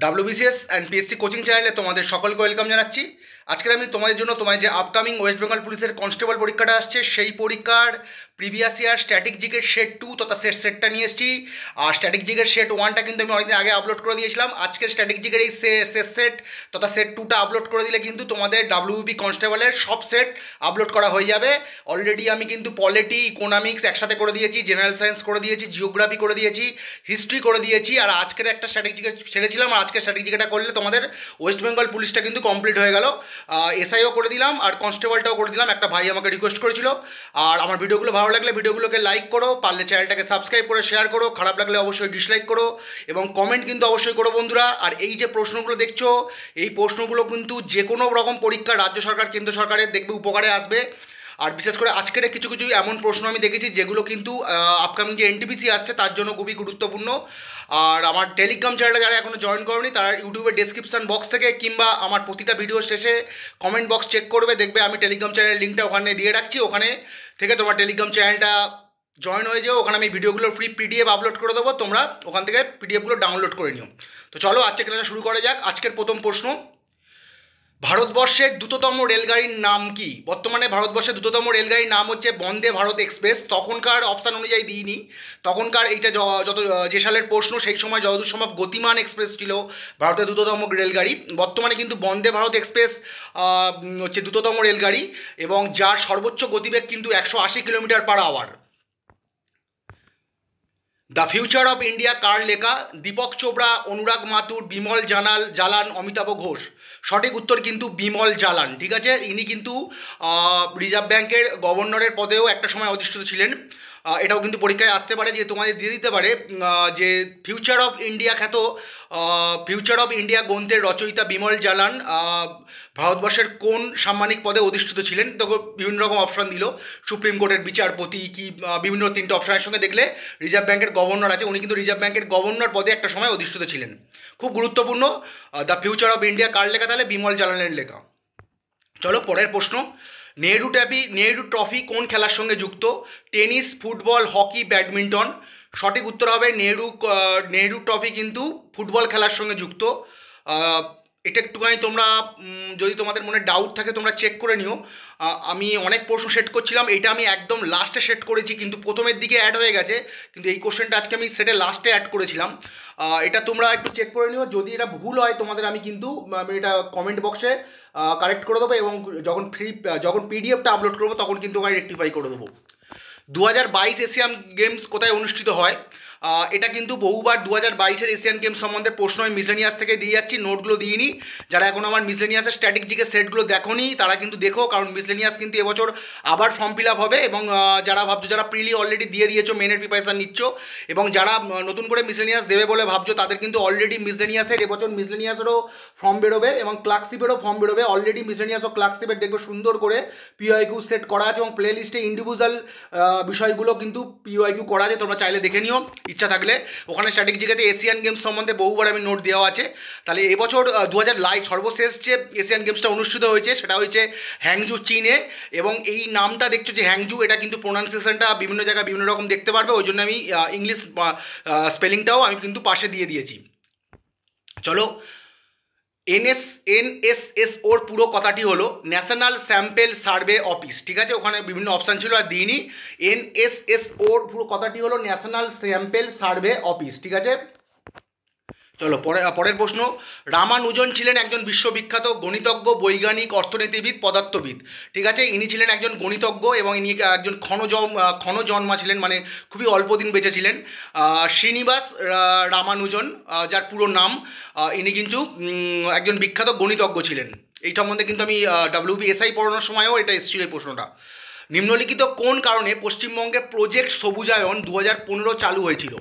WBCS and PSC coaching চ্যানেলে তোমাদের সকলকে ওয়েলকাম জানাচ্ছি। আজকের আমি তোমাদের জন্য যে আপকামিং ওয়েস্ট বেঙ্গল পুলিশের কনস্টেবল পরীক্ষাটা আসছে সেই পরীক্ষার প্রিভিয়াস ইয়ার স্ট্যাটিক জিকের সেট 2 তথা সেটটা নিয়ে এসেছি। আর স্ট্যাটিক জিকের সেট 1টা কিন্তু আমি অনেকদিন আগে আপলোড করে দিয়েছিলাম। আজকের স্ট্যাটিক জিকের এই সেট তথা সেট 2টা আপলোড করে দিলে কিন্তু তোমাদের ডাব্লিউবি কনস্টেবলের সব সেট আপলোড করা হয়ে যাবে। অলরেডি আমি কিন্তু পলিটি, ইকোনমিক্স একসাথে করে দিয়েছি, জেনারেল সায়েন্স করে দিয়েছি, জিওগ্রাফি করে দিয়েছি, হিস্ট্রি করে দিয়েছি। আর আজকের একটা স্ট্যাটিক জিকে ছেড়েছিলাম, আর আজকের স্ট্যাটিক জিকেটা করলে তোমাদের ওয়েস্ট বেঙ্গল পুলিশটা কিন্তু কমপ্লিট হয়ে গেল। এসআইও করে দিলাম আর কনস্টেবলটাও করে দিলাম। একটা ভাই আমাকে রিকোয়েস্ট করেছিল। আর আমার ভিডিওগুলো ভালো লাগলে ভিডিওগুলোকে লাইক করো, পারলে চ্যানেলটাকে সাবস্ক্রাইব করে শেয়ার করো, খারাপ লাগলে অবশ্যই ডিসলাইক করো এবং কমেন্ট কিন্তু অবশ্যই করো বন্ধুরা। আর এই যে প্রশ্নগুলো দেখছো, এই প্রশ্নগুলো কিন্তু যে কোনো রকম পরীক্ষা রাজ্য সরকার কেন্দ্র সরকারের দেখবে উপকারে আসবে। আর বিশেষ করে আজকের কিছু কিছু এমন প্রশ্ন আমি দেখেছি যেগুলো কিন্তু আপকামিং যে এনটিপিসি আসছে তার জন্য খুবই গুরুত্বপূর্ণ। আর আমার টেলিগ্রাম চ্যানেলটা যারা এখনও জয়েন করোনি তারা ইউটিউবের ডেসক্রিপশান বক্স থেকে কিংবা আমার প্রতিটা ভিডিও শেষে কমেন্ট বক্স চেক করবে, দেখবে আমি টেলিগ্রাম চ্যানেলের লিঙ্কটা ওখানে দিয়ে রাখছি। ওখানে থেকে তোমার টেলিগ্রাম চ্যানেলটা জয়েন হয়ে যাও। ওখানে আমি ভিডিওগুলোর ফ্রি পিডিএফ আপলোড করে দেবো, তোমরা ওখান থেকে পিডিএফগুলো ডাউনলোড করে নিও। তো চলো আজকে ক্লাসটা শুরু করা যাক। আজকের প্রথম প্রশ্ন, ভারতবর্ষের দ্রুততম রেলগাড়ির নাম কি? বর্তমানে ভারতবর্ষের দ্রুততম রেলগাড়ির নাম হচ্ছে বন্দে ভারত এক্সপ্রেস। তখনকার অপশান অনুযায়ী দিইনি, তখনকার এইটা যত যে সালের প্রশ্ন সেই সময় যতদূর সম্ভব গতিমান এক্সপ্রেস ছিল ভারতের দ্রুততম রেলগাড়ি। বর্তমানে কিন্তু বন্দে ভারত এক্সপ্রেস হচ্ছে দ্রুততম রেলগাড়ি এবং যার সর্বোচ্চ গতিবেগ কিন্তু 180 কিলোমিটার/আওয়ার। দ্য ফিউচার অফ ইন্ডিয়া কার লেখা? দীপক চোপড়া, অনুরাগ মাথুর, বিমল জালান, অমিতাভ ঘোষ। সঠিক উত্তর কিন্তু বিমল জালান। ঠিক আছে, ইনি কিন্তু রিজার্ভ ব্যাংকের গভর্নরের পদেও একটা সময় অধিষ্ঠিত ছিলেন। এটাও কিন্তু পরীক্ষায় আসতে পারে, যে তোমাদের দিয়ে দিতে পারে যে ফিউচার অফ ইন্ডিয়া খ্যাত ফিউচার অফ ইন্ডিয়া গ্রন্থের রচয়িতা বিমল জালান ভারতবর্ষের কোন সাম্মানিক পদে অধিষ্ঠিত ছিলেন? তখন বিভিন্ন রকম অপশান দিল, সুপ্রিম কোর্টের বিচারপতি কি বিভিন্ন 3টে অপশানের সঙ্গে দেখলে রিজার্ভ ব্যাংকের গভর্নর আছে, উনি কিন্তু রিজার্ভ ব্যাংকের গভর্নর পদে একটা সময় অধিষ্ঠিত ছিলেন। খুব গুরুত্বপূর্ণ। দ্য ফিউচার অফ ইন্ডিয়া কার লেখা? তাহলে বিমল জালানের লেখা। চলো পরের প্রশ্ন, নেহেরু ট্রফি কোন খেলার সঙ্গে যুক্ত? Tennis, football, hockey, badminton. সঠিক উত্তর হবে নেহেরু ট্রফি কিন্তু ফুটবল খেলার সঙ্গে যুক্ত। এটা একটুখানি তোমরা যদি তোমাদের মনে ডাউট থাকে তোমরা চেক করে নিও। আমি অনেক প্রশ্ন সেট করছিলাম, এটা আমি একদম লাস্টে সেট করেছি, কিন্তু প্রথমের দিকে অ্যাড হয়ে গেছে, কিন্তু এই কোশ্চেনটা আজকে আমি সেটে লাস্টে অ্যাড করেছিলাম। এটা তোমরা একটু চেক করে নিও, যদি এটা ভুল হয় তোমাদের আমি কিন্তু এটা কমেন্ট বক্সে কারেক্ট করে দেবো এবং যখন পিডিএফটা আপলোড করবো তখন কিন্তু আমি রেকটিফাই করে দেবো। 2022 এশিয়ান গেমস কোথায় অনুষ্ঠিত হয়? এটা কিন্তু বহুবার 2022-এর এশিয়ান গেমস সম্বন্ধে প্রশ্ন আমি মিসলেনিয়াস থেকে দিয়ে যাচ্ছি, নোটগুলো দিইনি। যারা এখন আমার মিসলেনিয়াসের স্ট্যাটিক জিকের সেটগুলো দেখোনি তারা কিন্তু দেখো, কারণ মিসলেনিয়াস কিন্তু এবছর আবার ফর্ম ফিল আপ হবে। এবং যারা ভাবছো, যারা প্রিলি অলরেডি দিয়ে দিয়েছো, মেনের প্রিপারেশান নিচ্ছ, এবং যারা নতুন করে মিসলেনিয়াস দেবে বলে ভাবছো তাদের কিন্তু অলরেডি মিসলেনিয়াসের এবছর মিসলেনিয়াসেরও ফর্ম বেরোবে এবং ক্লার্কশিপেরও ফর্ম বেরোবে। অলরেডি মিসলেনিয়াস ও ক্লার্কশিপের দেখবে সুন্দর করে পিওআইকিউ সেট করা আছে এবং প্লে লিস্টে ইন্ডিভিজুয়াল বিষয়গুলো কিন্তু পিওআইকিউ করা আছে, তোমরা চাইলে দেখে নিও ইচ্ছা থাকলে। ওখানে স্ট্যাটিক জিকেতে এশিয়ান গেমস সম্বন্ধে বহুবার আমি নোট দেওয়া আছে। তাহলে এবছর 2022 সর্বশেষ যে এশিয়ান গেমসটা অনুষ্ঠিত হয়েছে সেটা হয়েছে হ্যাংজু, চীনে। এবং এই নামটা দেখছো যে হ্যাংজু, এটা কিন্তু প্রোনাউন্সিয়েশনটা বিভিন্ন জায়গায় বিভিন্ন রকম দেখতে পারবে, ওই জন্য আমি ইংলিশ স্পেলিংটাও আমি কিন্তু পাশে দিয়ে দিয়েছি। চলো, এনএসএস ওর পুরো কথাটি হলো ন্যাশনাল স্যাম্পেল সার্ভে অফিস। ঠিক আছে, ওখানে বিভিন্ন অপশান ছিল আর দিইনি। এনএসএস ওর পুরো কথাটি হলো ন্যাশনাল স্যাম্পেল সার্ভে অফিস। ঠিক আছে, চলো পরের প্রশ্ন, রামানুজন ছিলেন একজন বিশ্ববিখ্যাত গণিতজ্ঞ, বৈজ্ঞানিক, অর্থনীতিবিদ, পদার্থবিদ। ঠিক আছে, ইনি ছিলেন একজন গণিতজ্ঞ এবং ইনি একজন ক্ষণজন্মা ছিলেন, মানে খুবই অল্প দিন বেঁচে ছিলেন। শ্রীনিবাস রামানুজন যার পুরো নাম, ইনি কিন্তু একজন বিখ্যাত গণিতজ্ঞ ছিলেন। এই সম্বন্ধে কিন্তু আমি ডাব্লিউবিএসআই পড়ানোর সময়ও এটা এসেছিল এই প্রশ্নটা। নিম্নলিখিত কোন কারণে পশ্চিমবঙ্গে প্রজেক্ট সবুজায়ন 2015 চালু হয়েছিল?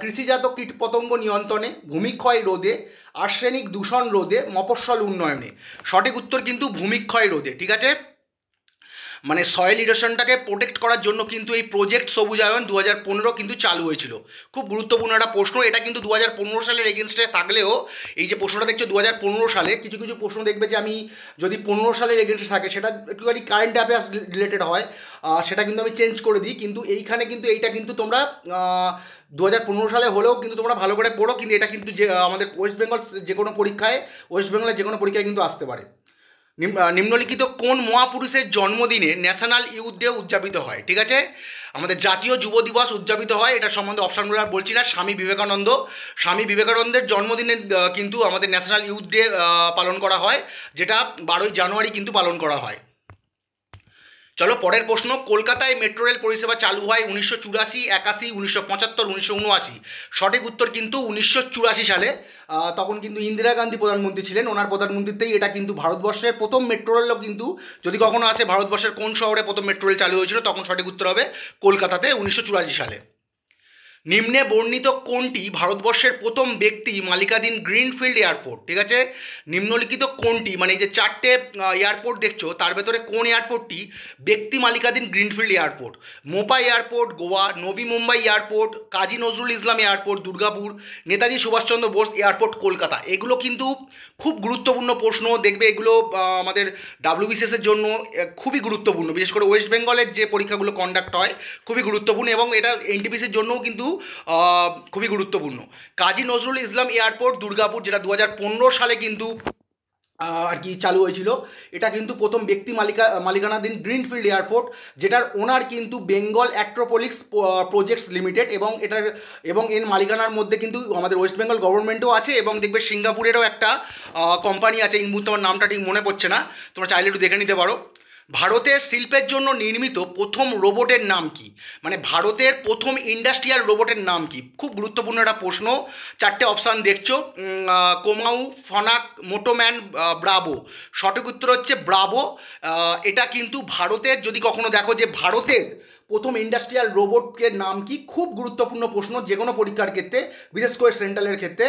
কৃষিজাত কীটপতঙ্গ নিয়ন্ত্রণে, ভূমিক্ষয় রোধে, আর্সেনিক দূষণ রোধে, মফস্বল উন্নয়নে। সঠিক উত্তর কিন্তু ভূমিক্ষয় রোধে। ঠিক আছে, মানে সয়েল ইরোশনটাকে প্রোটেক্ট করার জন্য কিন্তু এই প্রজেক্ট সবুজায়ন 2015 কিন্তু চালু হয়েছিল। খুব গুরুত্বপূর্ণ একটা প্রশ্ন, এটা কিন্তু 2015 সালের এগেনস্টে থাকলেও এই যে প্রশ্নটা দেখছো 2015 সালে, কিছু কিছু প্রশ্ন দেখবে যে আমি যদি 15 সালের এগেনস্টে থাকে সেটা একটুখানি কারেন্ট অ্যাফেয়ার্স রিলেটেড হয়, সেটা কিন্তু আমি চেঞ্জ করে দিই। কিন্তু এইখানে কিন্তু এইটা কিন্তু তোমরা 2015 সালে হলেও কিন্তু তোমরা ভালো করে পড়ো, কিন্তু এটা কিন্তু যে আমাদের ওয়েস্ট বেঙ্গল যে কোনো পরীক্ষায়, ওয়েস্ট বেঙ্গলের যে কোনো পরীক্ষায় কিন্তু আসতে পারে। নিম্নলিখিত কোন মহাপুরুষের জন্মদিনে ন্যাশনাল ইউথ ডে উদযাপিত হয়? ঠিক আছে, আমাদের জাতীয় যুব দিবস উদযাপিত হয়, এটা সম্বন্ধে অপশানগুলো আর বলছি না। স্বামী বিবেকানন্দ, স্বামী বিবেকানন্দের জন্মদিনে কিন্তু আমাদের ন্যাশনাল ইউথ ডে পালন করা হয়, যেটা 12ই জানুয়ারি কিন্তু পালন করা হয়। চলো পরের প্রশ্ন, কলকাতায় মেট্রো রেল পরিষেবা চালু হয় 1984, 81, 1975, 1979। সঠিক উত্তর কিন্তু 1984 সালে। তখন কিন্তু ইন্দিরা গান্ধী প্রধানমন্ত্রী ছিলেন, ওনার প্রধানমন্ত্রীতেই এটা কিন্তু ভারতবর্ষের প্রথম মেট্রো রেলও কিন্তু, যদি কখনো আসে ভারতবর্ষের কোন শহরে প্রথম মেট্রো রেল চালু হয়েছিল, তখন সঠিক উত্তর হবে কলকাতাতে 1984 সালে। নিম্নে বর্ণিত কোনটি ভারতবর্ষের প্রথম ব্যক্তি মালিকাধীন গ্রিনফিল্ড এয়ারপোর্ট? ঠিক আছে, নিম্নলিখিত কোনটি, মানে এই যে 4টে এয়ারপোর্ট দেখছো তার ভেতরে কোন এয়ারপোর্টটি ব্যক্তি মালিকাধীন গ্রিনফিল্ড এয়ারপোর্ট? মোপা এয়ারপোর্ট গোয়া, নবী Mumbai airport, Kazi Nazrul Islam airport Durgapur, Netaji Subhash Chandra Bose airport Kolkata. এগুলো কিন্তু খুব গুরুত্বপূর্ণ প্রশ্ন, দেখবে এগুলো আমাদের ডাব্লিউবিসিএসের জন্য খুবই গুরুত্বপূর্ণ, বিশেষ করে ওয়েস্ট বেঙ্গলের যে পরীক্ষাগুলো কন্ডাক্ট হয় খুবই গুরুত্বপূর্ণ, এবং এটা এনটিপিসির জন্যও কিন্তু খুবই গুরুত্বপূর্ণ। কাজী নজরুল ইসলাম এয়ারপোর্ট দুর্গাপুর, যেটা 2015 সালে কিন্তু আর কি চালু হয়েছিল, এটা কিন্তু প্রথম ব্যক্তি মালিকানাধীন গ্রিনফিল্ড এয়ারপোর্ট, যেটার ওনার কিন্তু বেঙ্গল অ্যাক্ট্রোপলিক্স প্রজেক্টস লিমিটেড, এবং এর মালিকানার মধ্যে কিন্তু আমাদের ওয়েস্ট বেঙ্গল গভর্নমেন্টও আছে, এবং দেখবে সিঙ্গাপুরেরও একটা কোম্পানি আছে, এই মুহূর্তে আমার নামটা ঠিক মনে পড়ছে না, তোমরা চাইলে একটু দেখে নিতে পারো। ভারতের শিল্পের জন্য নির্মিত প্রথম রোবটের নাম কি? মানে ভারতের প্রথম ইন্ডাস্ট্রিয়াল রোবটের নাম কি? খুব গুরুত্বপূর্ণ একটা প্রশ্ন। 4টে অপশান দেখছো, কোমাউ, ফনাক, মোটোম্যান, ব্রাভো। সঠিক উত্তর হচ্ছে ব্রাভো। এটা কিন্তু ভারতের, যদি কখনো দেখো যে ভারতের প্রথম ইন্ডাস্ট্রিয়াল রোবটের নাম কি, খুব গুরুত্বপূর্ণ প্রশ্ন যে কোনো পরীক্ষার ক্ষেত্রে, বিশেষ করে সেন্ট্রালের ক্ষেত্রে।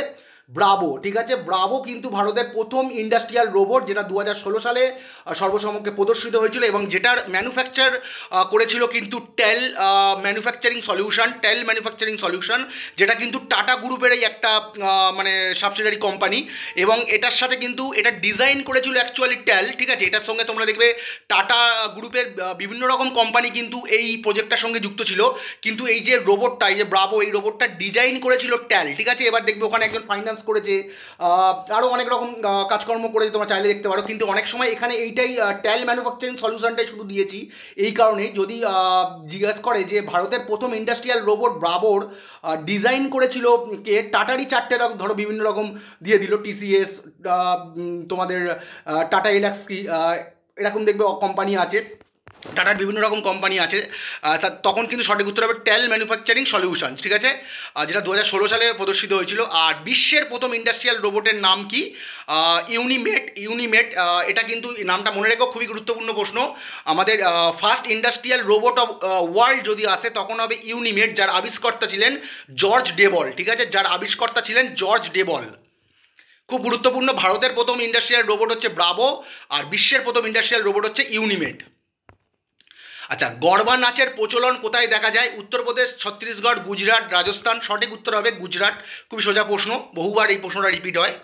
ব্রাভো, ঠিক আছে, ব্রাভো কিন্তু ভারতের প্রথম ইন্ডাস্ট্রিয়াল রোবট, যেটা 2016 সালে সর্বসমক্ষে প্রদর্শিত হয়েছিল, এবং যেটার ম্যানুফ্যাকচার করেছিল কিন্তু টেল ম্যানুফ্যাকচারিং সলিউশন, যেটা কিন্তু টাটা গ্রুপেরই একটা মানে সাবসিডারি কোম্পানি, এবং এটার সাথে কিন্তু এটা ডিজাইন করেছিল অ্যাকচুয়ালি টেল। ঠিক আছে, এটার সঙ্গে তোমরা দেখবে টাটা গ্রুপের বিভিন্ন রকম কোম্পানি কিন্তু এই প্রজেক্টটার সঙ্গে যুক্ত ছিল, কিন্তু এই যে রোবটটা, এই যে ব্রাভো, এই রোবটটা ডিজাইন করেছিল টেল। ঠিক আছে, এবার দেখবে ওখানে একজন ফাইন্যান্স করেছে, আরও অনেক রকম কাজকর্ম করেছে, তোমরা চাইলে দেখতে পারো। কিন্তু অনেক সময় এখানে এইটাই টেল ম্যানুফ্যাকচারিং সলিউশনটাই শুধু দিয়েছি এই কারণে, যদি জিজ্ঞেস করে যে ভারতের প্রথম ইন্ডাস্ট্রিয়াল রোবট ব্রাভোর ডিজাইন করেছিল কে, টাটারই 4টে ধরো বিভিন্ন রকম দিয়ে দিল, টিসিএস, তোমাদের টাটা এলাক্সি, এরকম দেখবে কোম্পানি আছে, টাটার বিভিন্ন রকম কোম্পানি আছে, তখন কিন্তু সঠিক উত্তর হবে টেল ম্যানুফ্যাকচারিং সলিউশন। ঠিক আছে, যেটা 2016 সালে প্রদর্শিত হয়েছিল। আর বিশ্বের প্রথম ইন্ডাস্ট্রিয়াল রোবটের নাম কি? ইউনিমেট। এটা কিন্তু নামটা মনে রেখো, খুবই গুরুত্বপূর্ণ প্রশ্ন। আমাদের first industrial robot of world যদি আসে তখন হবে ইউনিমেট, যার আবিষ্কর্তা ছিলেন জর্জ ডেবল। ঠিক আছে, যার আবিষ্কর্তা ছিলেন জর্জ ডেবল। খুব গুরুত্বপূর্ণ, ভারতের প্রথম ইন্ডাস্ট্রিয়াল রোবট হচ্ছে ব্রাভো, আর বিশ্বের প্রথম ইন্ডাস্ট্রিয়াল রোবট হচ্ছে ইউনিমেট। আচ্ছা, গরবা নাচের প্রচলন কোথায় দেখা যায়? উত্তরপ্রদেশ, ছত্তিশগড়, গুজরাট, রাজস্থান। সঠিক উত্তর হবে গুজরাট। খুবই সোজা প্রশ্ন, বহুবার এই প্রশ্নটা রিপিট হয়।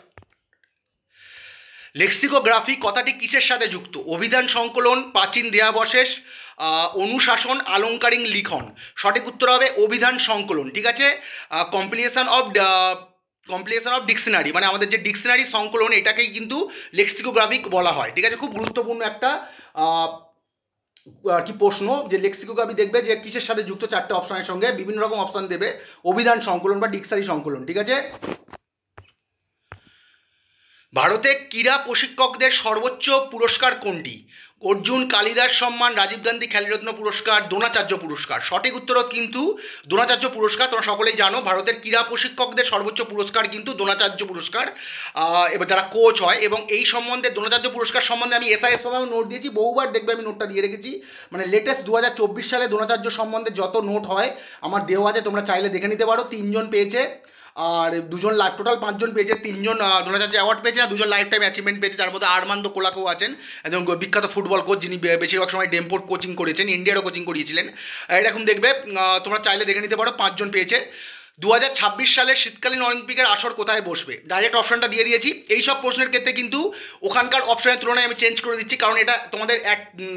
লেক্সিকোগ্রাফি কথাটি কিসের সাথে যুক্ত? অভিধান সংকলন, প্রাচীন দেহাবশেষ, অনুশাসন, আলংকারিক লিখন। সঠিক উত্তর হবে অভিধান সংকলন। ঠিক আছে, কম্পিলিয়েশন অফ ডিকশনারি, মানে আমাদের যে ডিকশনারি সংকলন, এটাকেই কিন্তু লেক্সিকোগ্রাফি বলা হয়। ঠিক আছে, খুব গুরুত্বপূর্ণ একটা কি প্রশ্ন, যে লেক্সিকোগ্রাফি দেখবে যে কিসের সাথে যুক্ত, 4টে অপশনের সঙ্গে বিভিন্ন রকম অপশন দেবে, অভিধান সংকলন বা ডিকশনারি সংকলন। ঠিক আছে, ভারতে ক্রীড়া প্রশিক্ষকদের সর্বোচ্চ পুরস্কার কোনটি? অর্জুন, কালিদাস সম্মান, রাজীব গান্ধী খেলরত্ন পুরস্কার, দ্রোণাচার্য পুরস্কার। সঠিক উত্তর কিন্তু দ্রোণাচার্য পুরস্কার। তোমরা সকলেই জানো ভারতের ক্রীড়া প্রশিক্ষকদের সর্বোচ্চ পুরস্কার কিন্তু দ্রোণাচার্য পুরস্কার, এবার যারা কোচ হয়। এবং এই সম্বন্ধে দ্রোণাচার্য পুরস্কার সম্বন্ধে আমি এসআইয়ের সময়ও নোট দিয়েছি, বহুবার দেখবে আমি নোটটা দিয়ে রেখেছি, মানে লেটেস্ট 2024 সালে দ্রোণাচার্য সম্বন্ধে যত নোট হয় আমার দেওয়া আছে, তোমরা চাইলে দেখে নিতে পারো। 3 জন পেয়েছে, আর দুজন টোটাল 5জন পেয়েছে, 3জন দ্রোণাচার্য অ্যাওয়ার্ড পেয়েছে আর 2জন লাইফ টাইম অ্যাচিভমেন্ট পেয়েছে, যার মধ্যে আরমান্দো কোলাকো আছেন, একজন বিখ্যাত ফুটবল কোচ, যিনি বেশিরভাগ সময় ডেমপোর্ট কোচিং করেছেন, ইন্ডিয়ারও কোচিং করিয়েছিলেন। এরকম দেখবে, তোমরা চাইলে দেখে নিতে পারো, 5জন পেয়েছে। 2026 সালের শীতকালীন অলিম্পিকের আসর কোথায় বসবে, ডাইরেক্ট অপশনটা দিয়ে দিয়েছি। এই সব প্রশ্নের ক্ষেত্রে কিন্তু ওখানকার অপশনের তুলনায় আমি চেঞ্জ করে দিচ্ছি, কারণ এটা তোমাদের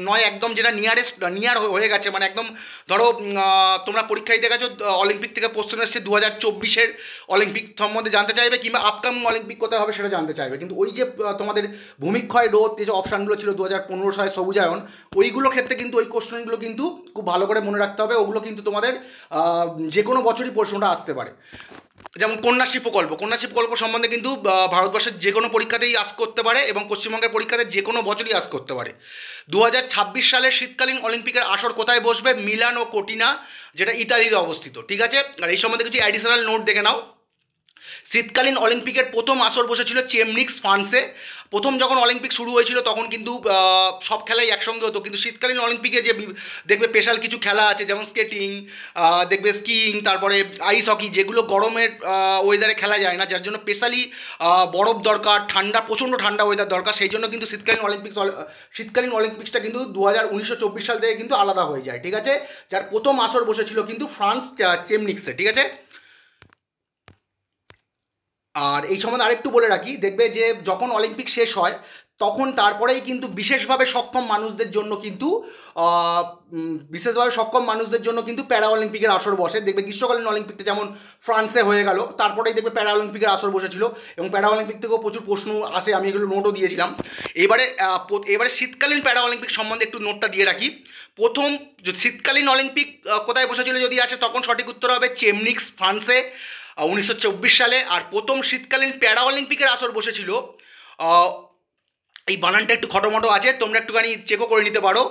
নয় একদম যেটা নিয়ার হয়ে গেছে, মানে একদম ধরো তোমরা পরীক্ষা দিতে গেছো, অলিম্পিক থেকে প্রশ্ন এসছে 2024-এর অলিম্পিক সম্বন্ধে জানতে চাইবে, কিংবা আপকামিং অলিম্পিক কোথায় হবে সেটা জানতে চাইবে, কিন্তু ওই যে তোমাদের ভূমিক্ষয় রোধ যে অপশানগুলো ছিল 2015 সালে সবুজায়ন, ওইগুলোর ক্ষেত্রে কিন্তু ওই কোশ্চেনগুলো কিন্তু খুব ভালো করে মনে রাখতে হবে। ওগুলো কিন্তু তোমাদের যে কোনো বছরই প্রশ্নটা আসতে পারে। যেমন কন্যাশ্রী প্রকল্প সম্বন্ধে কিন্তু ভারতবর্ষের যে কোনো পরীক্ষাতেই আস করতে পারে, এবং পশ্চিমবঙ্গের পরীক্ষাতে যে কোনো বছরই আস করতে পারে। 2026 সালের শীতকালীন অলিম্পিকের আসর কোথায় বসবে, মিলান ও কোটিনা, যেটা ইতালিতে অবস্থিত, ঠিক আছে। আর এই সম্বন্ধে কিছু অ্যাডিশনাল নোট দেখে নাও। শীতকালীন অলিম্পিকের প্রথম আসর বসেছিল চেমনিক্স, ফ্রান্সে। প্রথম যখন অলিম্পিক শুরু হয়েছিল তখন কিন্তু সব খেলাই একসঙ্গে হতো, কিন্তু শীতকালীন অলিম্পিকে যে দেখবে স্পেশাল কিছু খেলা আছে, যেমন স্কেটিং, দেখবে স্কিইং, তারপরে আইস হকি, যেগুলো গরমের ওয়েদারে খেলা যায় না, যার জন্য স্পেশালি বরফ দরকার, প্রচণ্ড ঠান্ডা ওয়েদার দরকার, সেই জন্য কিন্তু শীতকালীন অলিম্পিক্সটা কিন্তু 1924 সাল থেকে কিন্তু আলাদা হয়ে যায়, ঠিক আছে। যার প্রথম আসর বসেছিল কিন্তু ফ্রান্স চেমনিক্সে, ঠিক আছে। আর এই সম্বন্ধে আরেকটু বলে রাখি, দেখবে যে যখন অলিম্পিক শেষ হয় তখন তারপরেই কিন্তু বিশেষভাবে সক্ষম মানুষদের জন্য কিন্তু প্যারা অলিম্পিকের আসর বসে। দেখবে গ্রীষ্মকালীন অলিম্পিকটা যেমন ফ্রান্সে হয়ে গেল, তারপরেই দেখবে প্যারা অলিম্পিকের আসর বসেছিল, এবং প্যারা অলিম্পিক থেকেও প্রচুর প্রশ্ন আসে, আমি এগুলো নোটও দিয়েছিলাম। এবারে শীতকালীন প্যারা অলিম্পিক সম্বন্ধে একটু নোটটা দিয়ে রাখি। প্রথম শীতকালীন অলিম্পিক কোথায় বসেছিল যদি আসে, তখন সঠিক উত্তর হবে চেমনিক্স, ফ্রান্সে, 1924 সালে। আর প্রথম শীতকালীন প্যারা অলিম্পিকের আসর বসেছিল, এই বানানটা একটু খটোমটো আছে, তোমরা একটুখানি চেকও করে নিতে পারো,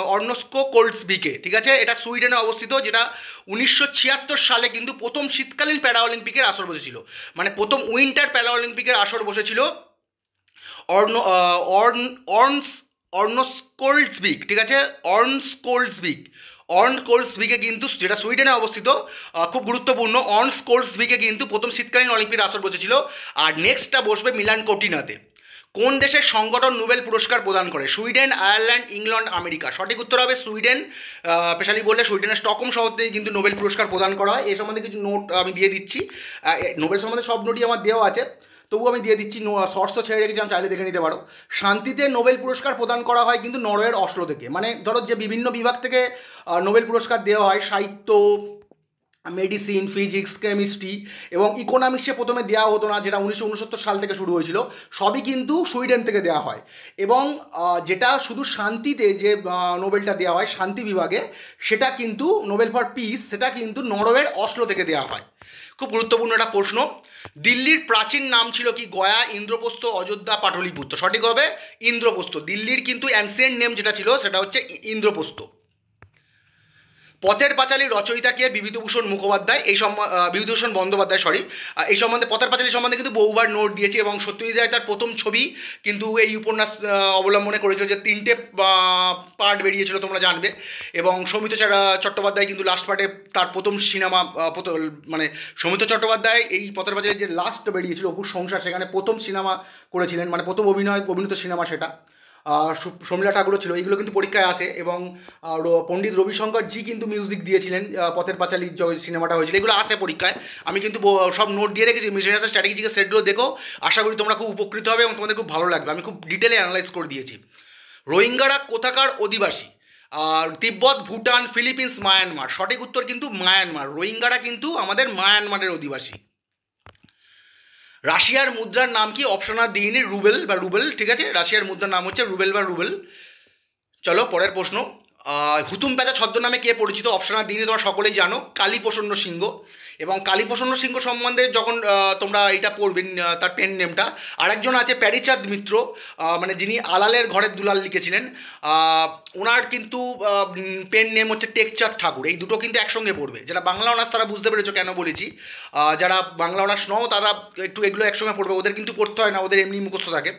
অর্নস্কো কোল্ডসভিকে, ঠিক আছে। এটা সুইডেনে অবস্থিত, যেটা 1976 সালে কিন্তু প্রথম শীতকালীন প্যারা অলিম্পিকের আসর বসেছিল, মানে প্রথম উইন্টার প্যারা অলিম্পিকের আসর বসেছিল অর্নস্কোল্ডসভিক, ঠিক আছে, অর্নস্কোল্ডসভিকে কিন্তু, যেটা সুইডেনে অবস্থিত, খুব গুরুত্বপূর্ণ। অর্নস্কোল্ডসভিকে কিন্তু প্রথম শীতকালীন অলিম্পিক আসর বসেছিল। আর নেক্সটটা বসবে মিলান কোটিনাতে। কোন দেশের সংগঠন নোবেল পুরস্কার প্রদান করে, সুইডেন, আয়ারল্যান্ড, ইংল্যান্ড, আমেরিকা। সঠিক উত্তর হবে সুইডেন। স্পেশালি বললে সুইডেনের স্টকহোম শহর থেকে কিন্তু নোবেল পুরস্কার প্রদান করা হয়। এই সম্বন্ধে কিছু নোট আমি দিয়ে দিচ্ছি, নোবেল সম্বন্ধে সব নোটই আমার দেওয়া আছে, তবুও আমি দিয়ে দিচ্ছি, শর্টস ছেড়ে রেখেছিলাম, চাইলে দেখে নিতে পারো। শান্তিতে নোবেল পুরস্কার প্রদান করা হয় কিন্তু নরওয়ের অসলো থেকে, মানে ধরো যে বিভিন্ন বিভাগ থেকে নোবেল পুরস্কার দেওয়া হয়, সাহিত্য, মেডিসিন, ফিজিক্স, কেমিস্ট্রি এবং ইকোনমিক্সে প্রথমে দেওয়া হতো না, যেটা 1969 সাল থেকে শুরু হয়েছিল, সবই কিন্তু সুইডেন থেকে দেওয়া হয়। এবং যেটা শুধু শান্তিতে যে নোবেলটা দেওয়া হয় শান্তি বিভাগে, সেটা কিন্তু নোবেল ফর পিস, সেটা কিন্তু নরওয়ের অসলো থেকে দেওয়া হয়। খুব গুরুত্বপূর্ণ একটা প্রশ্ন। দিল্লির প্রাচীন নাম ছিল কি, গয়া, ইন্দ্রপ্রস্থ, অযোধ্যা, পাটলিপুত্র। সঠিক হবে ইন্দ্রপ্রস্থ। দিল্লির কিন্তু অ্যানসিয়েন্ট নেম যেটা ছিল সেটা হচ্ছে ইন্দ্রপ্রস্থ। পথের পাঁচালী রচয়িতা কে, বিভূতিভূষণ মুখোপাধ্যায়, বিভূতিভূষণ বন্দ্যোপাধ্যায়, এই সম্বন্ধে, পথের পাঁচালী সম্বন্ধে কিন্তু বহুবার নোট দিয়েছি, এবং সত্যজিৎ রায় তার প্রথম ছবি কিন্তু এই উপন্যাস অবলম্বনে করেছিল, যে 3টে পার্ট বেরিয়েছিল তোমরা জানবে, এবং সৌমিত চট্টোপাধ্যায় কিন্তু লাস্ট পার্টে তার প্রথম সিনেমা, মানে সৌমিত চট্টোপাধ্যায় এই পথের পাঁচালী যে লাস্ট বেরিয়েছিল অপুর সংসার, সেখানে প্রথম সিনেমা করেছিলেন, মানে প্রথম অভিনীত সিনেমা সেটা। শর্মিলা ঠাকুরও ছিল। এইগুলো কিন্তু পরীক্ষায় আসে, এবং পণ্ডিত রবিশঙ্কর জি কিন্তু মিউজিক দিয়েছিলেন পথের পাঁচালীর যে সিনেমাটা হয়েছিল, এগুলো আসে পরীক্ষায়। আমি কিন্তু সব নোট দিয়ে রেখেছি, মিশনারি স্ট্র্যাটেজিকের সেটগুলো দেখো, আশা করি তোমরা খুব উপকৃত হবে এবং তোমাদের খুব ভালো লাগবে। আমি খুব ডিটেলে অ্যানালাইজ করে দিয়েছি। রোহিঙ্গারা কোথাকার অধিবাসী, আর তিব্বত, ভুটান, ফিলিপিন্স, মায়ানমার। সঠিক উত্তর কিন্তু মায়ানমার। রোহিঙ্গারা কিন্তু আমাদের মায়ানমারের অধিবাসী। রাশিয়ার মুদ্রার নাম কি, অপশন আর দিইনি, রুবেল, ঠিক আছে। রাশিয়ার মুদ্রার নাম হচ্ছে রুবেল। চলো পরের প্রশ্ন। হুতুম প্যাঁচা ছদ্মনামে কে পরিচিত, অপশন আর দিইনি, তোমরা সকলেই জানো, কালীপ্রসন্ন সিংহ। এবং কালীপ্রসন্ন সিংহ সম্বন্ধে যখন তোমরা এটা পড়বে, তার পেন নেমটা, আরেকজন আছে প্যারিচাঁদ মিত্র, মানে যিনি আলালের ঘরের দুলাল লিখেছিলেন, ওনার কিন্তু পেন নেম হচ্ছে টেকচাঁদ ঠাকুর। এই দুটো কিন্তু একসঙ্গে পড়বে। যারা বাংলা অনার্স তারা বুঝতে পেরেছো কেন বলেছি, যারা বাংলা অনার্স নও তারা একটু এগুলো একসঙ্গে পড়বে, ওদের কিন্তু পড়তে হয় না, ওদের এমনি মুখস্থ থাকে।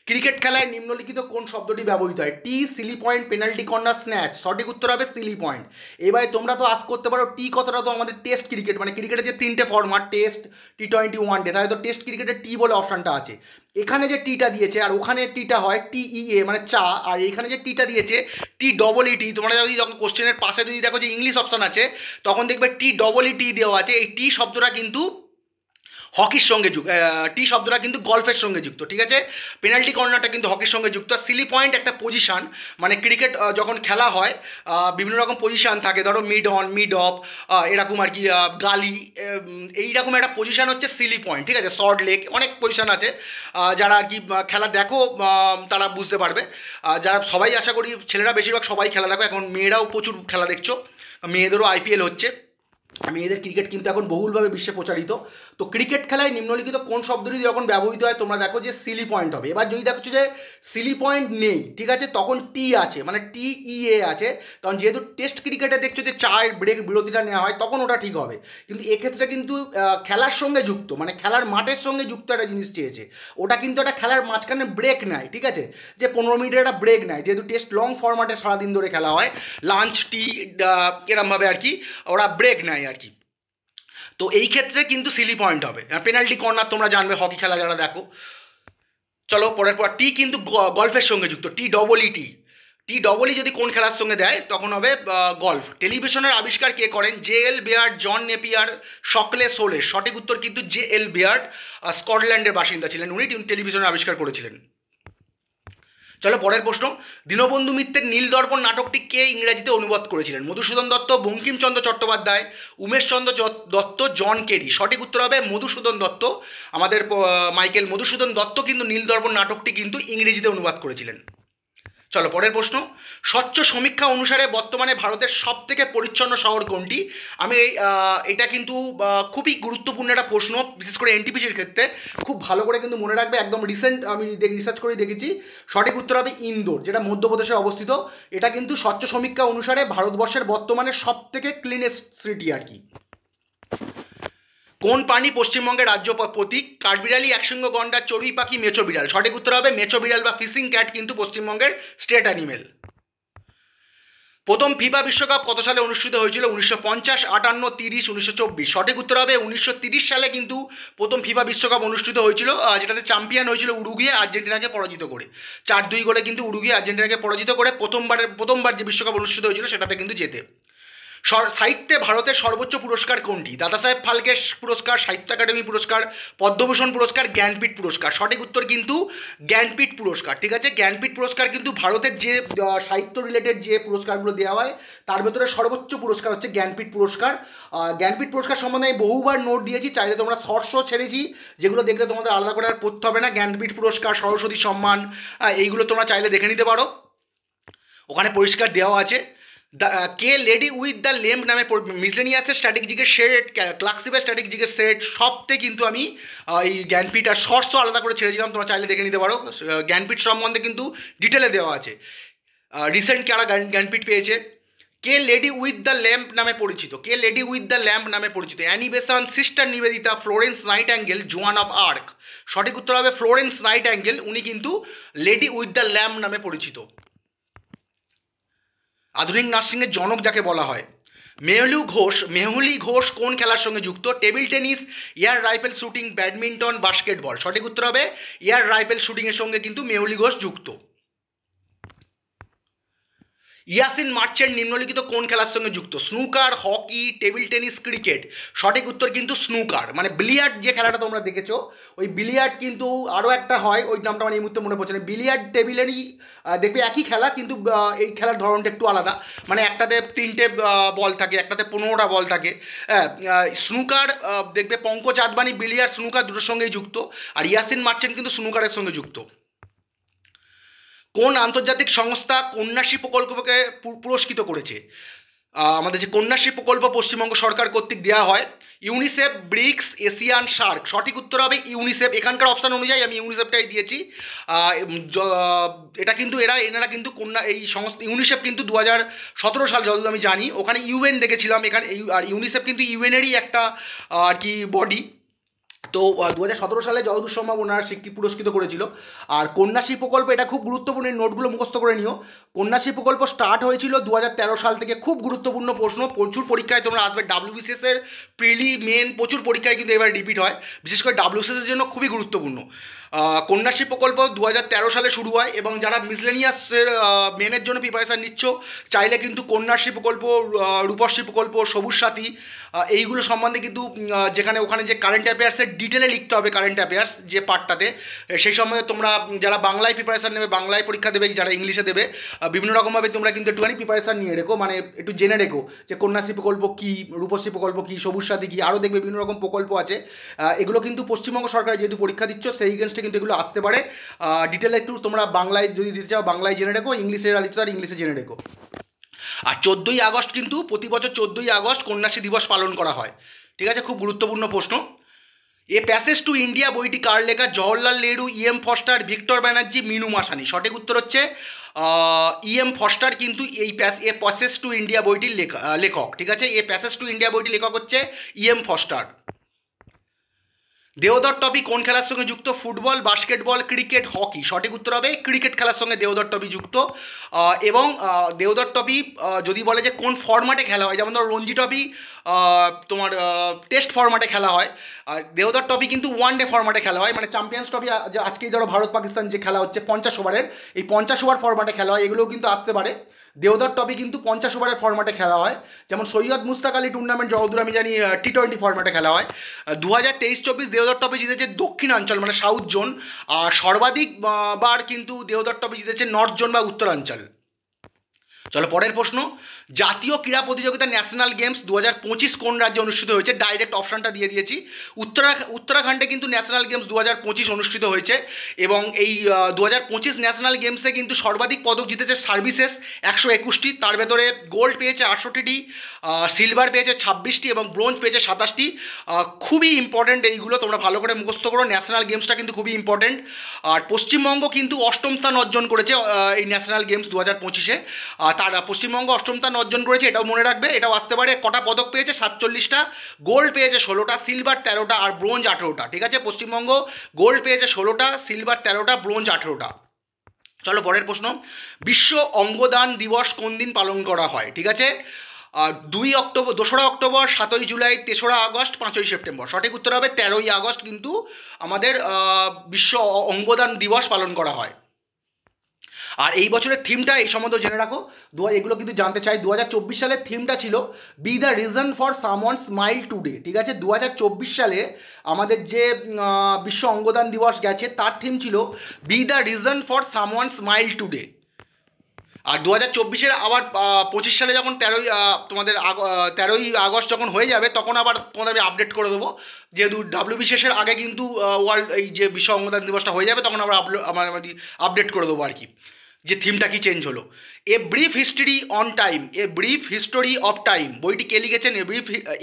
ক্রিকেট খেলায় নিম্নলিখিত কোন শব্দটি ব্যবহৃত হয়? Tee, silly point, penalty corner, snatch. সঠিক উত্তর হবে সিলি পয়েন্ট। এবারে তোমরা তো আজ করতে পারো টি কথাটা তো আমাদের টেস্ট ক্রিকেট, মানে ক্রিকেটের যে তিনটে ফরম্যাট টেস্ট, টি-20, ওয়ানডে, তাহলে তো টেস্ট ক্রিকেটের টি বলে অপশানটা আছে। এখানে যে টিটা দিয়েছে আর ওখানে টিটা হয় টিইএ মানে চা, আর এখানে যে টিটা দিয়েছে টি-ডবল-ই-টি। তোমরা যদি যখন কোশ্চেনের পাশে যদি দেখো যে ইংলিশ অপশান আছে তখন দেখবে টি-ডবল-ই-টি দেওয়া আছে। এই টি শব্দটা কিন্তু হকির সঙ্গে যুক্ত, টি শব্দটা কিন্তু গলফের সঙ্গে যুক্ত, ঠিক আছে। পেনাল্টি কর্নারটা কিন্তু হকির সঙ্গে যুক্ত। সিলি পয়েন্ট একটা পজিশান, মানে ক্রিকেট যখন খেলা হয় বিভিন্ন রকম পজিশান থাকে, ধরো মিড অন, মিড অফ, এরকম আর কি, গালি, এইরকম একটা পজিশান হচ্ছে সিলি পয়েন্ট, ঠিক আছে। শর্ট লেগ, অনেক পজিশান আছে, যারা আর কি খেলা দেখো তারা বুঝতে পারবে। যারা সবাই, আশা করি ছেলেরা বেশিরভাগ সবাই খেলা দেখো, এখন মেয়েরাও প্রচুর খেলা দেখছো, মেয়েদেরও আইপিএল হচ্ছে। মেয়েদের ক্রিকেট কিন্তু এখন বহুলভাবে বিশ্বে প্রচারিত। তো ক্রিকেট খেলায় নিম্নলিখিত কোন শব্দটি যখন ব্যবহৃত হয় তোমরা দেখো যে সিলি পয়েন্ট হবে। এবার যদি দেখছো যে সিলি পয়েন্ট নেই, ঠিক আছে, তখন টি আছে, মানে টিইএ আছে, তখন যেহেতু টেস্ট ক্রিকেটে দেখছো যে চায়ের ব্রেক বিরতিটা নেওয়া হয় তখন ওটা ঠিক হবে। কিন্তু এক্ষেত্রে কিন্তু খেলার সঙ্গে যুক্ত, মানে খেলার মাঠের সঙ্গে যুক্ত একটা জিনিস চেয়েছে, ওটা কিন্তু একটা খেলার মাঝখানে ব্রেক নেয়, ঠিক আছে, যে 15 মিনিটের একটা ব্রেক নেয়, যেহেতু টেস্ট লং ফরম্যাটে সারাদিন ধরে খেলা হয়, লাঞ্চ, টি, এরমভাবে আর কি ওরা ব্রেক নেয় আর কি। তো এই ক্ষেত্রে কিন্তু সিলি পয়েন্ট হবে। পেনাল্টি কর্নার তোমরা জানবে হকি খেলা যারা দেখো। চলো পরের পর, টি কিন্তু গল্ফের সঙ্গে যুক্ত, টি-ডবল-ই-টি। টি-ডবল-ই যদি কোন খেলার সঙ্গে দেয় তখন হবে গল্ফ। টেলিভিশনের আবিষ্কার কে করেন? জে.এল. বেয়ার্ড, জন নেপিয়ার, শকলে সোলেস। সঠিক উত্তর কিন্তু জে.এল. বেয়ার্ড, স্কটল্যান্ডের বাসিন্দা ছিলেন উনি, টেলিভিশনের আবিষ্কার করেছিলেন। চলো পরের প্রশ্ন, দীনবন্ধু মিত্রের নীলদর্পণ নাটকটি কে ইংরেজিতে অনুবাদ করেছিলেন? Madhusudan Dutt, Bankimchandra Chattopadhyay, Umeshchandra Dutt, John Carey. সঠিক উত্তর হবে মধুসূদন দত্ত। আমাদের মাইকেল মধুসূদন দত্ত কিন্তু নীলদর্পণ নাটকটি কিন্তু ইংরেজিতে অনুবাদ করেছিলেন। চলো পরের প্রশ্ন, স্বচ্ছ সমীক্ষা অনুসারে বর্তমানে ভারতের সবথেকে পরিচ্ছন্ন শহর কোনটি? আমি এটা কিন্তু খুবই গুরুত্বপূর্ণ একটা প্রশ্ন, বিশেষ করে এনটিপিসির ক্ষেত্রে খুব ভালো করে কিন্তু মনে রাখবে, একদম রিসেন্ট আমি রিসার্চ করে দেখেছি। সঠিক উত্তর হবে ইন্দোর, যেটা মধ্যপ্রদেশে অবস্থিত। এটা কিন্তু স্বচ্ছ সমীক্ষা অনুসারে ভারতবর্ষের বর্তমানে সবথেকে ক্লিনেস্ট সিটি আর কি। কোন প্রাণী পশ্চিমবঙ্গের রাজ্য প্রতীক? কাঠবিড়ালি, একশৃঙ্গ গন্ডার, চড়ুই পাখি, মেছো বিড়াল। সঠিক উত্তর হবে মেছো বিড়াল বা ফিশিং ক্যাট কিন্তু পশ্চিমবঙ্গের স্টেট অ্যানিমেল। প্রথম ফিফা বিশ্বকাপ কত সালে অনুষ্ঠিত হয়েছিল? 1950, 58, 30, 1924। সঠিক উত্তর হবে 1930 সালে কিন্তু প্রথম ফিফা বিশ্বকাপ অনুষ্ঠিত হয়েছিল, যেটাতে চ্যাম্পিয়ন হয়েছিল উরুগুয়ে আর্জেন্টিনাকে পরাজিত করে। 4-2 গোলে কিন্তু উরুগুয়ে আর্জেন্টিনাকে পরাজিত করে প্রথমবার যে বিশ্বকাপ অনুষ্ঠিত হয়েছিল সেটাতে কিন্তু জেতে। সাহিত্যে ভারতের সর্বোচ্চ পুরস্কার কোনটি? দাদাসাহেব ফালকে পুরস্কার, সাহিত্য একাডেমি পুরস্কার, পদ্মভূষণ পুরস্কার, জ্ঞানপীঠ পুরস্কার। সঠিক উত্তর কিন্তু জ্ঞানপীঠ পুরস্কার, ঠিক আছে। জ্ঞানপীঠ পুরস্কার কিন্তু ভারতের যে সাহিত্য রিলেটেড যে পুরস্কারগুলো দেওয়া হয় তার ভেতরে সর্বোচ্চ পুরস্কার হচ্ছে জ্ঞানপীঠ পুরস্কার। জ্ঞানপীঠ পুরস্কার সম্বন্ধে আমি বহুবার নোট দিয়েছি, চাইলে তোমরা শর্টসও ছেড়েছি, যেগুলো দেখলে তোমাদের আলাদা করে আর পড়তে হবে না। জ্ঞানপীঠ পুরস্কার, সরস্বতী সম্মান, এইগুলো তোমরা চাইলে দেখে নিতে পারো, ওখানে পরিষ্কার দেওয়া আছে। কে লেডি উইথ দ্য ল্যাম্প নামে মিসলেনিয়াসের স্ট্র্যাটেজিকের সেট, ক্লার্কশিপের স্ট্র্যাটেজিকের সেট, সবতে কিন্তু আমি এই জ্ঞানপীঠ আর শর্টসও আলাদা করে ছেড়েছিলাম, তোমরা চাইলে দেখে নিতে পারো। জ্ঞানপীঠ সম্বন্ধে কিন্তু ডিটেলে দেওয়া আছে। রিসেন্ট কারা জ্ঞানপীঠ পেয়েছে? কে লেডি উইথ দ্য ল্যাম্প নামে পরিচিত? কে লেডি উইথ দ্য ল্যাম্প নামে পরিচিত? Annie Besant, sister Nivedita, Florence Nightingale, জোয়ান অফ আর্ক। সঠিক উত্তর হবে ফ্লোরেন্স নাইটাঙ্গেল, উনি কিন্তু লেডি উইথ দ্য ল্যাম্প নামে পরিচিত। আধুনিক নার্সিংয়ের জনক যাকে বলা হয়? মেহুলি ঘোষ কোন খেলার সঙ্গে যুক্ত? Table tennis, air rifle shooting, badminton, basketball. সঠিক উত্তর হবে এয়ার রাইফেল শুটিংয়ের সঙ্গে কিন্তু মেহুলি ঘোষ যুক্ত। ইয়াসিন মার্চেন্ট নিম্নলিখিত কোন খেলার সঙ্গে যুক্ত? Snooker, hockey, table tennis, cricket. সঠিক উত্তর কিন্তু স্নুকার, মানে বিলিয়ার্ড যে খেলাটা তোমরা দেখেছো, ওই বিলিয়ার্ড কিন্তু আরও একটা হয়, ওই নামটা মানে এই মুহূর্তে মনে পড়ছে না। বিলিয়ার্ড টেবিলেরই দেখবে একই খেলা, কিন্তু এই খেলার ধরনটা একটু আলাদা, মানে একটাতে 3টে বল থাকে, একটাতে 15টা বল থাকে। স্নুকার দেখবে পঙ্কজ আদবানি বিলিয়ার্ড স্নুকার দুটোর সঙ্গেই যুক্ত, আর ইয়াসিন মার্চেন্ট কিন্তু স্নুকারের সঙ্গে যুক্ত। কোন আন্তর্জাতিক সংস্থা কন্যাশ্রী প্রকল্পকে পুরস্কৃত করেছে? আমাদের যে কন্যাশ্রী প্রকল্প পশ্চিমবঙ্গ সরকার কর্তৃক দেওয়া হয়, ইউনিসেফ, ব্রিক্স, এশিয়ান, সার্ক। সঠিক উত্তর হবে ইউনিসেফ। এখানকার অপশান অনুযায়ী আমি ইউনিসেফটাই দিয়েছি। এটা কিন্তু এনারা কিন্তু এই সংস্থা ইউনিসেফ কিন্তু 2017 সাল যতদূর আমি জানি, ওখানে ইউএন দেখেছিলাম, এখানে আর ইউনিসেফ কিন্তু ইউএনেরই একটা আর কি বডি। তো 2017 সালে যতদূর সম্ভব ওনারা স্বীকৃতি পুরস্কৃত করেছিল। আর কন্যাশ্রী প্রকল্প, এটা খুব গুরুত্বপূর্ণ, এই নোটগুলো মুখস্থ করে নিও। কন্যাশ্রী প্রকল্প স্টার্ট হয়েছিল 2013 সাল থেকে। খুব গুরুত্বপূর্ণ প্রশ্ন, প্রচুর পরীক্ষায় তোমরা আসবে। WBCS এর প্রিলি মেন প্রচুর পরীক্ষায় কিন্তু এবার রিপিট হয়, বিশেষ করে WBCS এর জন্য খুবই গুরুত্বপূর্ণ। কন্যাশ্রী প্রকল্প 2013 সালে শুরু হয়, এবং যারা মিসলেনিয়াসের মেনের জন্য প্রিপারেশান নিচ্ছ, চাইলে কিন্তু কন্যাশ্রী প্রকল্প, রূপশ্রী প্রকল্প, সবুজ সাথী, এইগুলো সম্বন্ধে কিন্তু যেখানে ওখানে যে কারেন্ট অ্যাফেয়ার্সের ডিটেলে লিখতে হবে, কারেন্ট অ্যাফেয়ার্স যে পার্টটাতে, সেই সম্বন্ধে তোমরা যারা বাংলায় প্রিপারেশান নেবে, বাংলায় পরীক্ষা দেবে, যারা ইংলিশে দেবে, বিভিন্ন রকমভাবে তোমরা কিন্তু একটুখানি প্রিপারেশান নিয়ে রেখো, মানে একটু জেনে রেখো যে কন্যাশ্রী প্রকল্প কী, রূপশ্রী প্রকল্প কী, সবুজ সাথী কী, আরও দেখবে বিভিন্ন রকম প্রকল্প আছে। এগুলো কিন্তু পশ্চিমবঙ্গ সরকার যেহেতু পরীক্ষা দিচ্ছ, সেই এগেনস্টে কিন্তু এগুলো আসতে পারে। ডিটেলে একটু তোমরা বাংলায় যদি দিতে চাও বাংলায় জেনে রেখো, ইংলিশে দিতে চাও ইংলিশে জেনে রেখো। আর 14ই আগস্ট কিন্তু প্রতি বছর 14ই আগস্ট কন্যাশ্রী দিবস পালন করা হয়, ঠিক আছে? খুব গুরুত্বপূর্ণ প্রশ্ন। এ প্যাসেজ টু ইন্ডিয়া বইটি কার লেখা? Jawaharlal Nehru, EM Forster, Victor Banerjee, Minoo Masani. সঠিক উত্তর হচ্ছে EM ফস্টার কিন্তু এ প্যাসেজ টু ইন্ডিয়া বইটির লেখক, ঠিক আছে? এ প্যাসেজ টু ইন্ডিয়া বইটির লেখক হচ্ছে EM ফস্টার। দেওধর ট্রফি কোন খেলার সঙ্গে যুক্ত? Football, basketball, cricket, hockey. সঠিক উত্তর হবে ক্রিকেট খেলার সঙ্গে দেওধর ট্রফি যুক্ত। এবং দেওধর ট্রফি যদি বলে যে কোন ফরম্যাটে খেলা হয়, যেমন ধরো রঞ্জি ট্রফি তোমার টেস্ট ফরম্যাটে খেলা হয়, আর দেওধর ট্রফি কিন্তু ওয়ানডে ফরম্যাটে খেলা হয়, মানে চ্যাম্পিয়ন্স ট্রফি আজকেই ধরো ভারত পাকিস্তান যে খেলা হচ্ছে 50 ওভারের, এই 50 ওভার ফরম্যাটে খেলা হয়, এগুলোও কিন্তু আসতে পারে। দেওধর ট্রফি কিন্তু 50 ওভারের ফরম্যাটে খেলা হয়, যেমন সৈয়দ মুস্তাক আলী টুর্নামেন্ট যতদূর আমি জানি T20 ফরম্যাটে খেলা হয়। 2023-24 দেওধর ট্রফি জিতেছে দক্ষিণাঞ্চল মানে সাউথ জোন, আর সর্বাধিক বার কিন্তু দেওধর ট্রফি জিতেছে নর্থ জোন বা উত্তরাঞ্চল। চলো পরের প্রশ্ন, জাতীয় ক্রীড়া প্রতিযোগিতা ন্যাশনাল গেমস 2025 কোন রাজ্যে অনুষ্ঠিত হয়েছে? ডাইরেক্ট অপশানটা দিয়ে দিয়েছি, উত্তরাখণ্ডে কিন্তু ন্যাশনাল গেমস 2025 অনুষ্ঠিত হয়েছে। এবং এই 2025 ন্যাশনাল গেমসে কিন্তু সর্বাধিক পদক জিতেছে সার্ভিসেস 121টি, তার ভেতরে গোল্ড পেয়েছে 68টি, সিলভার পেয়েছে 26টি এবং ব্রোঞ্জ পেয়েছে 27টি। খুবই ইম্পর্টেন্ট এইগুলো, তোমরা ভালো করে মুখস্থ করো, ন্যাশনাল গেমসটা কিন্তু খুবই ইম্পর্টেন্ট। আর পশ্চিমবঙ্গ কিন্তু অষ্টম স্থান অর্জন করেছে এই ন্যাশনাল গেমস 2025-এ। তার পশ্চিমবঙ্গ অষ্টম স্থান অর্জন করেছে, এটাও মনে রাখবে, এটাও আসতে পারে। কটা পদক পেয়েছে? 47টা, গোল্ড পেয়েছে 16টা, সিলভার 13টা আর ব্রোঞ্জ 18টা, ঠিক আছে? পশ্চিমবঙ্গ গোল্ড পেয়েছে 16টা, সিলভার 13টা, ব্রোঞ্জ 18টা। চলো পরের প্রশ্ন, বিশ্ব অঙ্গদান দিবস কোন দিন পালন করা হয়? ঠিক আছে, 2 অক্টোবর, 2রা অক্টোবর, 7ই জুলাই, 3রা আগস্ট, 5ই সেপ্টেম্বর। সঠিক উত্তর হবে 13ই আগস্ট কিন্তু আমাদের বিশ্ব অঙ্গদান দিবস পালন করা হয়। আর এই বছরের থিমটা এই সম্বন্ধে জেনে রাখো, এগুলো কিন্তু জানতে চাই। 2024 সালের থিমটা ছিল be the reason for someone smile today, ঠিক আছে? 2024 সালে আমাদের যে বিশ্ব অঙ্গদান দিবস গেছে তার থিম ছিল be the reason for someone smile today. আর 2024-এর আবার 25 সালে যখন 13ই আগস্ট যখন হয়ে যাবে, তখন আবার তোমাদের আমি আপডেট করে দেবো, যেহেতু WBCS-এর আগে কিন্তু ওয়ার্ল্ড এই যে বিশ্ব অঙ্গদান দিবসটা হয়ে যাবে, তখন আবার আপডেট করে দেবো আর কি, যে থিমটা কি চেঞ্জ হলো। A Brief History on Time, A Brief History of Time বইটি কে লিখেছেন?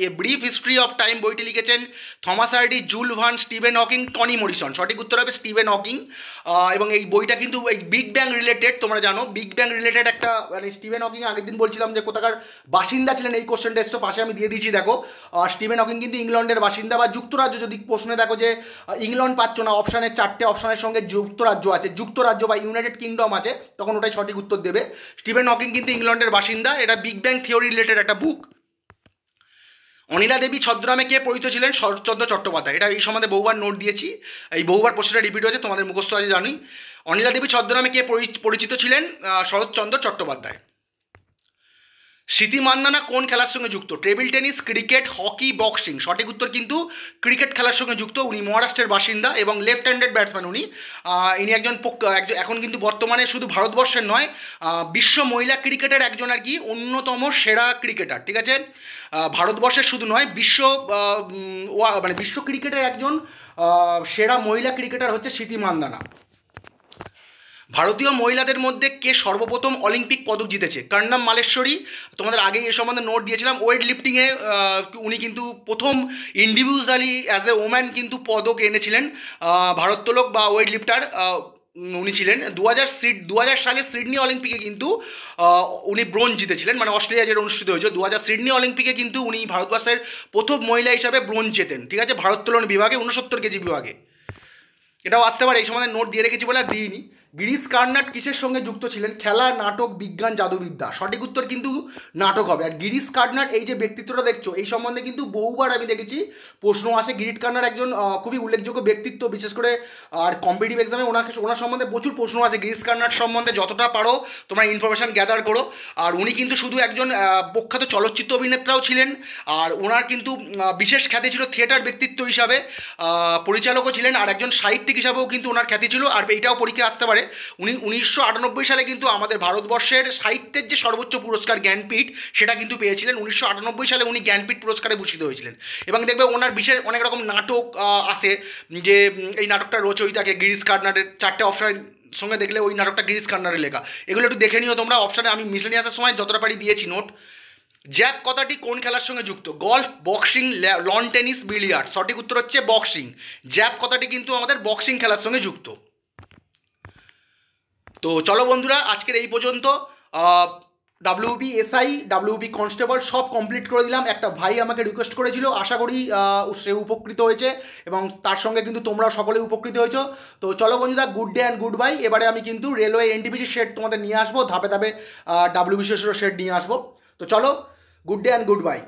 A Brief History of Time বইটি লিখেছেন Thomas Hardy, Jules Verne, Stephen Hawking, Toni Morrison. সঠিক উত্তর হবে স্টিভেন হকিং। এবং এই বইটা কিন্তু এই বিগ ব্যাং রিলেটেড, তোমরা জানো বিগ ব্যাং রিলেটেড একটা, মানে স্টিভেন হকিং আগের দিন বলছিলাম যে কোথাকার বাসিন্দা ছিলেন, এই কোশ্চেনটা এসছো পাশে আমি দিয়ে দিয়েছি, দেখো স্টিভেন হকিং কিন্তু ইংল্যান্ডের বাসিন্দা বা যুক্তরাজ্য। যদি প্রশ্নে দেখো যে ইংল্যান্ড পাচ্ছ না, অপশানের 4টে অপশানের সঙ্গে যুক্তরাজ্য আছে, যুক্তরাজ্য বা ইউনাইটেড কিংডম আছে, তখন ওটাই সঠিক উত্তর দেবে। স্টিভেন হকিং কিন্তু ইংল্যান্ডের বাসিন্দা। এটা বিগ ব্যাং থিওরি রিলেটেড একটা বুক। অনিলা দেবী ছদ্মনামে কে পরিচিত ছিলেন? শরৎচন্দ্র চট্টোপাধ্যায়। এটা এই সম্বন্ধে বহুবার নোট দিয়েছি, এই বহুবার প্রশ্নটা রিপিট হয়েছে, তোমাদের মুখস্থ আছে জানি। অনিলা দেবী ছদ্মনামে কে পরিচিত ছিলেন? শরৎচন্দ্র চট্টোপাধ্যায়। স্মৃতি মান্দানা কোন খেলার সঙ্গে যুক্ত? Table tennis, cricket, hockey, boxing. সঠিক উত্তর কিন্তু ক্রিকেট খেলার সঙ্গে যুক্ত। উনি মহারাষ্ট্রের বাসিন্দা এবং লেফট হ্যান্ডেড ব্যাটসম্যান। ইনি একজন এখন কিন্তু বর্তমানে শুধু ভারতবর্ষের নয়, বিশ্ব মহিলা ক্রিকেটের একজন আর কি অন্যতম সেরা ক্রিকেটার, ঠিক আছে? ভারতবর্ষের শুধু নয়, বিশ্ব ক্রিকেটের একজন সেরা মহিলা ক্রিকেটার হচ্ছে স্মৃতি মান্দানা। ভারতীয় মহিলাদের মধ্যে কে সর্বপ্রথম অলিম্পিক পদক জিতেছে? কর্ণম মালেশ্বরী। তোমাদের আগেই এ সম্বন্ধে নোট দিয়েছিলাম। ওয়েট লিফটিংয়ে উনি কিন্তু প্রথম ইন্ডিভিজুয়ালি অ্যাজ এ ওম্যান কিন্তু পদক এনেছিলেন, ভারোত্তোলক বা ওয়েট লিফটার। উনি ছিলেন 2000 সালের সিডনি অলিম্পিকে কিন্তু উনি ব্রোঞ্জ জিতেছিলেন, মানে অস্ট্রেলিয়া যেটা অনুষ্ঠিত হয়েছে 2000 সিডনি অলিম্পিকে কিন্তু উনি ভারতবর্ষের প্রথম মহিলা হিসাবে ব্রোঞ্জ জেতেন, ঠিক আছে, ভারোত্তোলন বিভাগে 69 কেজি বিভাগে। এটাও আসতে পারে, এই সময় নোট দিয়ে রেখেছি বলে আর দিইনি। গিরিশ কার্নাড কিসের সঙ্গে যুক্ত ছিলেন? খেলা, নাটক, বিজ্ঞান, জাদুবিদ্যা। সঠিক উত্তর কিন্তু নাটক হবে। আর গিরিশ কার্নাড এই যে ব্যক্তিত্বটা দেখছো, এই সম্বন্ধে কিন্তু বহুবার আমি দেখেছি প্রশ্ন আসে। গিরিশ কার্নাড একজন খুবই উল্লেখযোগ্য ব্যক্তিত্ব, বিশেষ করে আর কম্পিটিটিভ এক্সামে ওনার সম্বন্ধে প্রচুর প্রশ্ন আছে। গিরিশ কার্নাড সম্বন্ধে যতটা পারো তোমরা ইনফরমেশান গ্যাদার করো। আর উনি কিন্তু শুধু একজন প্রখ্যাত চলচ্চিত্র অভিনেত্রাও ছিলেন, আর ওনার কিন্তু বিশেষ খ্যাতি ছিল থিয়েটার ব্যক্তিত্ব হিসাবে, পরিচালকও ছিলেন, আর একজন সাহিত্যিক হিসাবেও কিন্তু ওনার খ্যাতি ছিল। আর এইটাও পরীক্ষা আসতে পারে, উনি 1998 সালে কিন্তু আমাদের ভারতবর্ষের সাহিত্যের যে সর্বোচ্চ পুরস্কার জ্ঞানপীঠ, সেটা কিন্তু পেয়েছিলেন। 1998 সালে উনি জ্ঞানপীঠ পুরস্কারে ভূষিত হয়েছিলেন। এবং দেখবে ওনার বিশেষ অনেক রকম নাটক আছে, যে এই নাটকটা রচয়িতাকে গিরিশ কার্নাডের 4টে অপশন সঙ্গে দেখলে ওই নাটকটা গিরিশ কার্নাডের লেখা। এগুলো একটু দেখে নিও তোমরা। অপশানে আমি মিসলেনিয়াসের সময় যতটা পারি দিয়েছি নোট। জ্যাব কথাটি কোন খেলার সঙ্গে যুক্ত? Golf, boxing, loan tennis, billiard. সঠিক উত্তর হচ্ছে বক্সিং। জ্যাব কথাটি কিন্তু আমাদের বক্সিং খেলার সঙ্গে যুক্ত। তো চলো বন্ধুরা, আজকের এই পর্যন্ত। ডাব্লিউবি এসআই, ডাব্লিউবি কনস্টেবল সব কমপ্লিট করে দিলাম। একটা ভাই আমাকে রিকোয়েস্ট করেছিল, আশা করি সে উপকৃত হয়েছে এবং তার সঙ্গে কিন্তু তোমরাও সকলে উপকৃত হয়েছো। তো চলো বন্ধুরা, good day and good bye. এবারে আমি কিন্তু রেলওয়ে এনটিপিসি শেড তোমাদের নিয়ে আসবো, ধাপে ধাপে ডাব্লিউবিসিএসেরও শেড নিয়ে আসবো। তো চলো, good day and good bye.